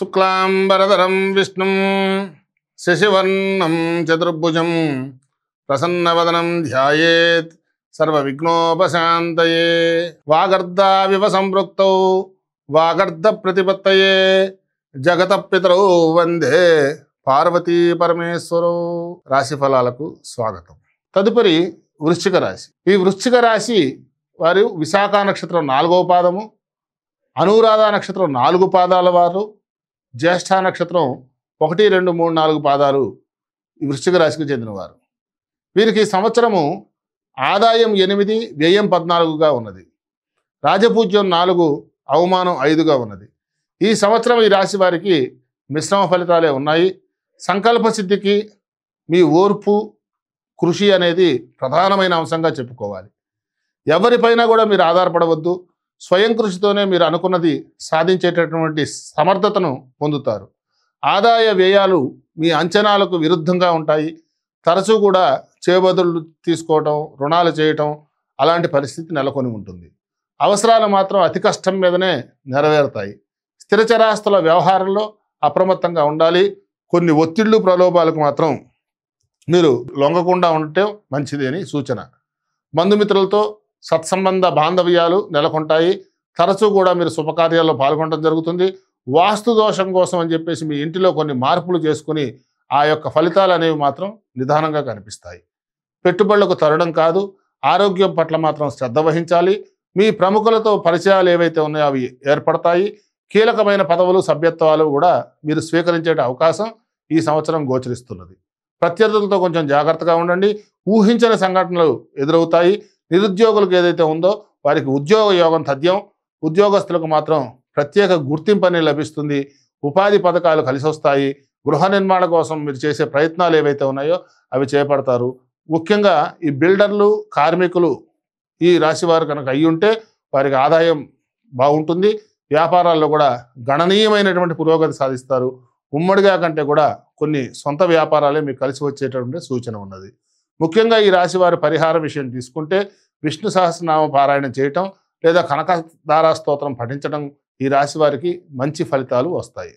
శుక్లాంబరధరం విష్ణుం శశివర్ణం చతుర్భుజం ప్రసన్నవదనం ధ్యాయేత్ సర్వవిఘ్నోపశాంతయే. వాగర్ధావివ సంపృక్తౌ వాగర్ధ ప్రతిపత్తయే జగత పితరౌ వందే పార్వతీ పరమేశ్వరౌ. రాశిఫలాలకు స్వాగతం. తదుపరి వృశ్చిక రాశి. ఈ వృశ్చిక రాశి వారు విశాఖ నక్షత్రం 4వ పాదము, అనురాధ నక్షత్రం 4 పాదాల వారు, జ్యేష్ఠ నక్షత్రం 1, 2, 3, 4 పాదాలు ఈ వృశ్చిక రాశికి చెందినవారు. వీరికి ఈ సంవత్సరము ఆదాయం 8, వ్యయం 14గా ఉన్నది. రాజపూజ్యం 4, అవమానం 5గా ఉన్నది. ఈ సంవత్సరం ఈ రాశి వారికి మిశ్రమ ఫలితాలే ఉన్నాయి. సంకల్ప సిద్ధికి మీ ఓర్పు, కృషి అనేది ప్రధానమైన అంశంగా చెప్పుకోవాలి. ఎవరిపైనా కూడా మీరు ఆధారపడవద్దు. స్వయం కృషితోనే మీరు అనుకున్నది సాధించేటటువంటి సమర్థతను పొందుతారు. ఆదాయ వ్యయాలు మీ అంచనాలకు విరుద్ధంగా ఉంటాయి. తరచూ కూడా చేబదులు తీసుకోవటం, రుణాలు చేయటం అలాంటి పరిస్థితి నెలకొని ఉంటుంది. అవసరాలు మాత్రం అతి కష్టం మీదనే నెరవేరుతాయి. స్థిరచరాస్తుల వ్యవహారంలో అప్రమత్తంగా ఉండాలి. కొన్ని ఒత్తిళ్లు, ప్రలోభాలకు మాత్రం మీరు లొంగకుండా ఉండటం మంచిది అని సూచన. బంధుమిత్రులతో సత్సంబంధ బాంధవ్యాలు నెలకొంటాయి. తరచూ కూడా మీరు శుభకార్యాల్లో పాల్గొనడం జరుగుతుంది. వాస్తు దోషం కోసం అని చెప్పేసి మీ ఇంటిలో కొన్ని మార్పులు చేసుకుని ఆ యొక్క ఫలితాలు అనేవి మాత్రం నిదానంగా కనిపిస్తాయి. పెట్టుబడులకు తరడం కాదు, ఆరోగ్యం పట్ల మాత్రం శ్రద్ధ వహించాలి. మీ ప్రముఖులతో పరిచయాలు ఏవైతే ఉన్నాయో అవి ఏర్పడతాయి. కీలకమైన పదవులు, సభ్యత్వాలు కూడా మీరు స్వీకరించే అవకాశం ఈ సంవత్సరం గోచరిస్తున్నది. ప్రత్యర్థులతో కొంచెం జాగ్రత్తగా ఉండండి. ఊహించని సంఘటనలు ఎదురవుతాయి. నిరుద్యోగులకు ఏదైతే ఉందో వారికి ఉద్యోగ యోగం తథ్యం. ఉద్యోగస్తులకు మాత్రం ప్రత్యేక గుర్తింపు అనేది లభిస్తుంది. ఉపాధి పథకాలు కలిసి వస్తాయి. గృహ నిర్మాణ కోసం మీరు చేసే ప్రయత్నాలు ఏవైతే ఉన్నాయో అవి చేపడతారు. ముఖ్యంగా ఈ బిల్డర్లు, కార్మికులు ఈ రాశివారు కనుక అయ్యి ఉంటే వారికి ఆదాయం బాగుంటుంది. వ్యాపారాల్లో కూడా గణనీయమైనటువంటి పురోగతి సాధిస్తారు. ఉమ్మడిగా కంటే కూడా కొన్ని సొంత వ్యాపారాలే మీకు కలిసి వచ్చేటటువంటి సూచన ఉన్నది. ముఖ్యంగా ఈ రాశి వారి పరిహార విషయం తీసుకుంటే విష్ణు సహస్రనామ పారాయణం చేయటం లేదా కనకదారా స్తోత్రం పఠించడం ఈ రాశి వారికి మంచి ఫలితాలు వస్తాయి.